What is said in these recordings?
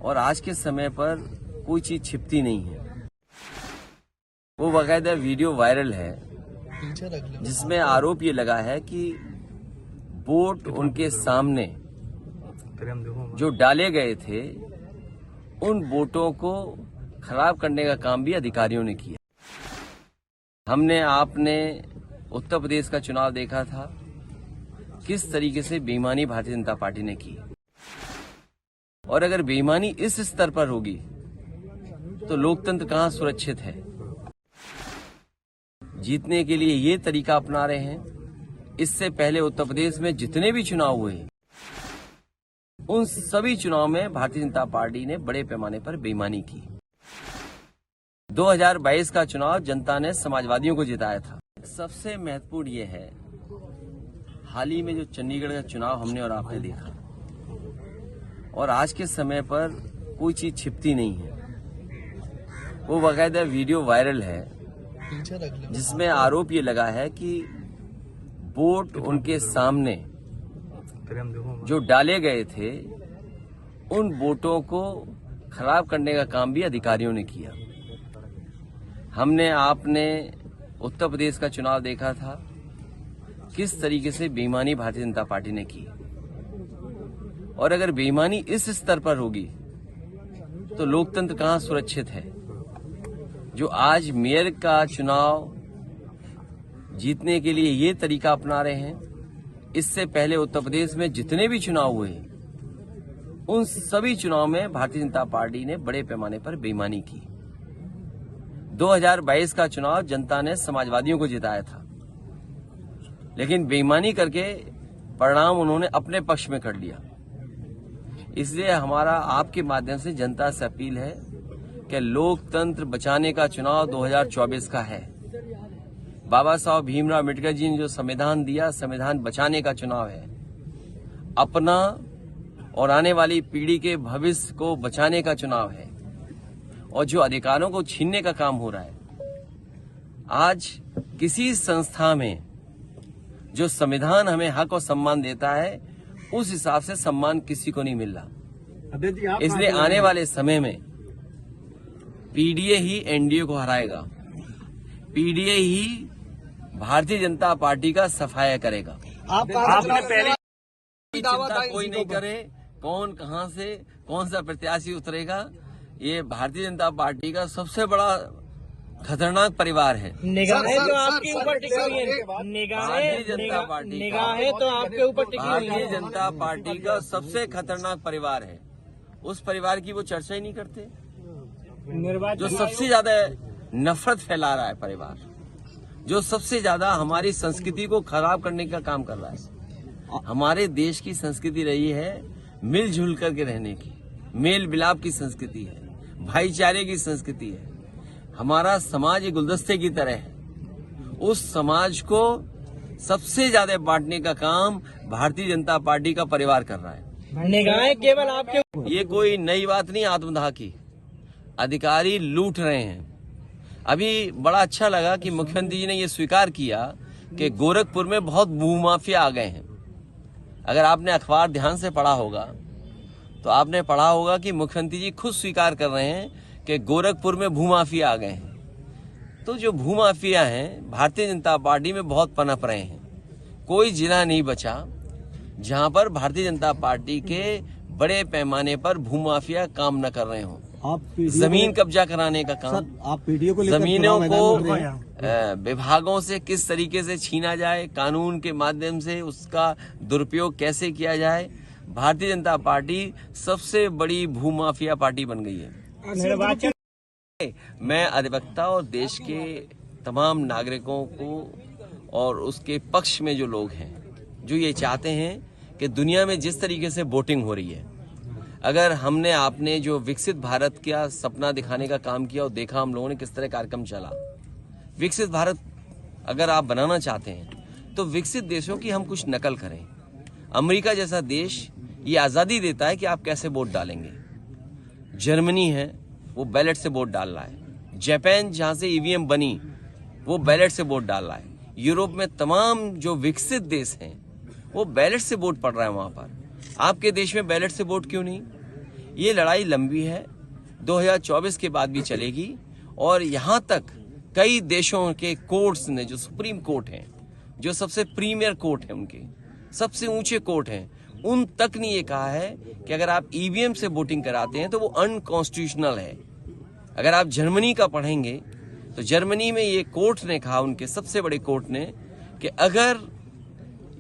और आज के समय पर कोई चीज छिपती नहीं है। वो बाकायदा वीडियो वायरल है जिसमें आरोप ये लगा है कि वोट उनके सामने जो डाले गए थे उन वोटों को खराब करने का काम भी अधिकारियों ने किया। आपने उत्तर प्रदेश का चुनाव देखा था, किस तरीके से बेईमानी भारतीय जनता पार्टी ने की। और अगर बेईमानी इस स्तर पर होगी तो लोकतंत्र कहां सुरक्षित है। जीतने के लिए ये तरीका अपना रहे हैं। इससे पहले उत्तर प्रदेश में जितने भी चुनाव हुए उन सभी चुनाव में भारतीय जनता पार्टी ने बड़े पैमाने पर बेईमानी की। 2022 का चुनाव जनता ने समाजवादियों को जिताया था। सबसे महत्वपूर्ण ये है, हाल ही में जो चंडीगढ़ का चुनाव हमने और आपने देखा, और आज के समय पर कोई चीज छिपती नहीं है। वो बाकायदा वीडियो वायरल है जिसमें आरोप ये लगा है कि वोट उनके सामने जो डाले गए थे उन वोटों को खराब करने का काम भी अधिकारियों ने किया। आपने उत्तर प्रदेश का चुनाव देखा था, किस तरीके से बेईमानी भारतीय जनता पार्टी ने की। और अगर बेईमानी इस स्तर पर होगी तो लोकतंत्र कहां सुरक्षित है। जो आज मेयर का चुनाव जीतने के लिए ये तरीका अपना रहे हैं, इससे पहले उत्तर प्रदेश में जितने भी चुनाव हुए उन सभी चुनाव में भारतीय जनता पार्टी ने बड़े पैमाने पर बेईमानी की। 2022 का चुनाव जनता ने समाजवादियों को जिताया था, लेकिन बेईमानी करके परिणाम उन्होंने अपने पक्ष में कर लिया। इसलिए हमारा आपके माध्यम से जनता से अपील है कि लोकतंत्र बचाने का चुनाव 2024 का है। बाबा साहब भीमराव अम्बेडकर जी ने जो संविधान दिया, संविधान बचाने का चुनाव है। अपना और आने वाली पीढ़ी के भविष्य को बचाने का चुनाव है। और जो अधिकारों को छीनने का काम हो रहा है, आज किसी संस्था में जो संविधान हमें हक और सम्मान देता है, उस हिसाब से सम्मान किसी को नहीं मिल रहा। इसलिए आने वाले समय में पीडीए ही एनडीए को हराएगा। पीडीए ही भारतीय जनता पार्टी का सफाया करेगा। आपने पहले चिंता कोई नहीं करे कौन कहां से कौन सा प्रत्याशी उतरेगा। ये भारतीय जनता पार्टी का सबसे बड़ा खतरनाक परिवार है। निगाहें तो आपके ऊपर टिकी हुई है। भारतीय जनता पार्टी निगाहें तो आपके ऊपर टिकी हुई है। भारतीय जनता पार्टी का सबसे खतरनाक परिवार है। उस परिवार की वो चर्चा ही नहीं करते। जो सबसे ज्यादा नफरत फैला रहा है परिवार, जो सबसे ज्यादा हमारी संस्कृति को खराब करने का काम कर रहा है। हमारे देश की संस्कृति रही है मिलजुल करके रहने की, मेल मिलाप की संस्कृति है, भाईचारे की संस्कृति है। हमारा समाज एक गुलदस्ते की तरह है। उस समाज को सबसे ज्यादा बांटने का काम भारतीय जनता पार्टी का परिवार कर रहा है। निगाहें केवल आपके, ये कोई नई बात नहीं आत्मदाह की। अधिकारी लूट रहे हैं। अभी बड़ा अच्छा लगा कि मुख्यमंत्री जी ने ये स्वीकार किया कि गोरखपुर में बहुत भूमाफिया आ गए हैं। अगर आपने अखबार ध्यान से पढ़ा होगा तो आपने पढ़ा होगा कि मुख्यमंत्री जी खुद स्वीकार कर रहे हैं कि गोरखपुर में भूमाफिया आ गए हैं। तो जो भूमाफिया हैं भारतीय जनता पार्टी में बहुत पनप रहे हैं। कोई जिला नहीं बचा जहां पर भारतीय जनता पार्टी के बड़े पैमाने पर भूमाफिया काम न कर रहे हों। जमीन कब्जा कराने का काम, आप पीडीए को जमीनों को विभागों से किस तरीके से छीना जाए, कानून के माध्यम से उसका दुरुपयोग कैसे किया जाए। भारतीय जनता पार्टी सबसे बड़ी भूमाफिया पार्टी बन गई है। मैं अधिवक्ता और देश के तमाम नागरिकों को और उसके पक्ष में जो लोग हैं जो ये चाहते हैं कि दुनिया में जिस तरीके से वोटिंग हो रही है, अगर हमने आपने जो विकसित भारत का सपना दिखाने का काम किया और देखा हम लोगों ने किस तरह कार्यक्रम चला। विकसित भारत अगर आप बनाना चाहते हैं तो विकसित देशों की हम कुछ नकल करें। अमेरिका जैसा देश ये आज़ादी देता है कि आप कैसे वोट डालेंगे। जर्मनी है वो बैलेट से वोट डाल रहा है। जापान जहाँ से ईवीएम बनी वो बैलेट से वोट डाल रहा है। यूरोप में तमाम जो विकसित देश हैं वो बैलेट से वोट पड़ रहा है वहाँ पर। आपके देश में बैलेट से वोट क्यों नहीं? ये लड़ाई लंबी है, 2024 के बाद भी चलेगी। और यहाँ तक कई देशों के कोर्ट्स ने, जो सुप्रीम कोर्ट हैं, जो सबसे प्रीमियर कोर्ट है, उनके सबसे ऊंचे कोर्ट हैं, उन तक ने ये कहा है कि अगर आप ईवीएम से वोटिंग कराते हैं तो वो अनकॉन्स्टिट्यूशनल है। अगर आप जर्मनी का पढ़ेंगे तो जर्मनी में ये कोर्ट ने कहा, उनके सबसे बड़े कोर्ट ने, कि अगर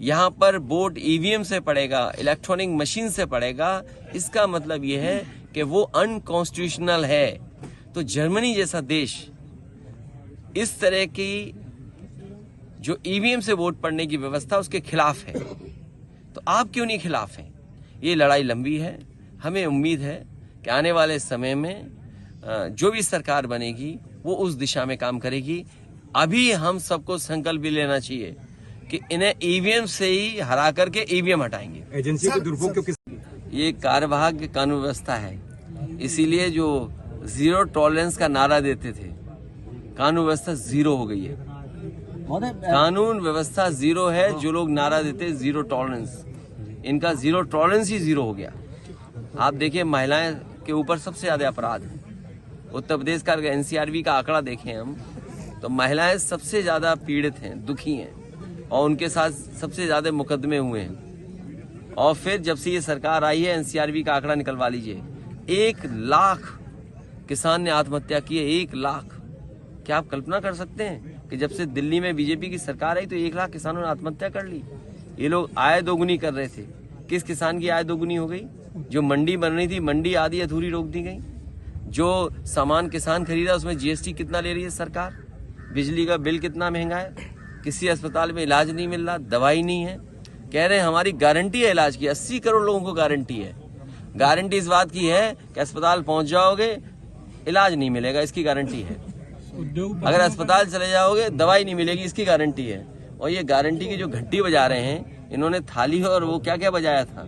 यहाँ पर वोट ईवीएम से पड़ेगा, इलेक्ट्रॉनिक मशीन से पड़ेगा, इसका मतलब ये है कि वो अनकॉन्स्टिट्यूशनल है। तो जर्मनी जैसा देश इस तरह की जो ईवीएम से वोट पड़ने की व्यवस्था, उसके खिलाफ है। तो आप क्यों नहीं खिलाफ हैं? ये लड़ाई लंबी है। हमें उम्मीद है कि आने वाले समय में जो भी सरकार बनेगी वो उस दिशा में काम करेगी। अभी हम सबको संकल्प भी लेना चाहिए कि इन्हें ईवीएम से ही हरा करके ईवीएम हटाएंगे। एजेंसियों के दुरुपयोग क्यों? ये कार्यवाहक कानून व्यवस्था है, इसीलिए जो जीरो टॉलरेंस का नारा देते थे, कानून व्यवस्था जीरो हो गई है। कानून व्यवस्था जीरो है। जो लोग नारा देते जीरो टॉलरेंस, इनका जीरो टॉलरेंस ही जीरो हो गया। आप देखिए, महिलाएं के ऊपर सबसे ज्यादा अपराध है। उत्तर प्रदेश का एनसीआरबी का आंकड़ा देखें हम, तो महिलाएं सबसे ज्यादा पीड़ित हैं, दुखी हैं, और उनके साथ सबसे ज्यादा मुकदमे हुए हैं। और फिर जब से ये सरकार आई है, एनसीआरबी का आंकड़ा निकलवा लीजिए, 1 लाख किसान ने आत्महत्या की है। 1 लाख। क्या आप कल्पना कर सकते हैं कि जब से दिल्ली में बीजेपी की सरकार आई तो 1 लाख किसानों ने आत्महत्या कर ली? ये लोग आय दोगुनी कर रहे थे। किस किसान की आय दोगुनी हो गई? जो मंडी बन रही थी, मंडी आधी अधूरी रोक दी गई। जो सामान किसान खरीदा उसमें जीएसटी कितना ले रही है सरकार? बिजली का बिल कितना महंगा है? किसी अस्पताल में इलाज नहीं मिल रहा, दवाई नहीं है। कह रहे हैं हमारी गारंटी है इलाज की, 80 करोड़ लोगों को गारंटी है। गारंटी इस बात की है कि अस्पताल पहुंच जाओगे, इलाज नहीं मिलेगा, इसकी गारंटी है। अगर अस्पताल चले जाओगे, दवाई नहीं मिलेगी, इसकी गारंटी है। और ये गारंटी की जो घंटी बजा रहे हैं, इन्होंने थाली और वो क्या क्या बजाया था,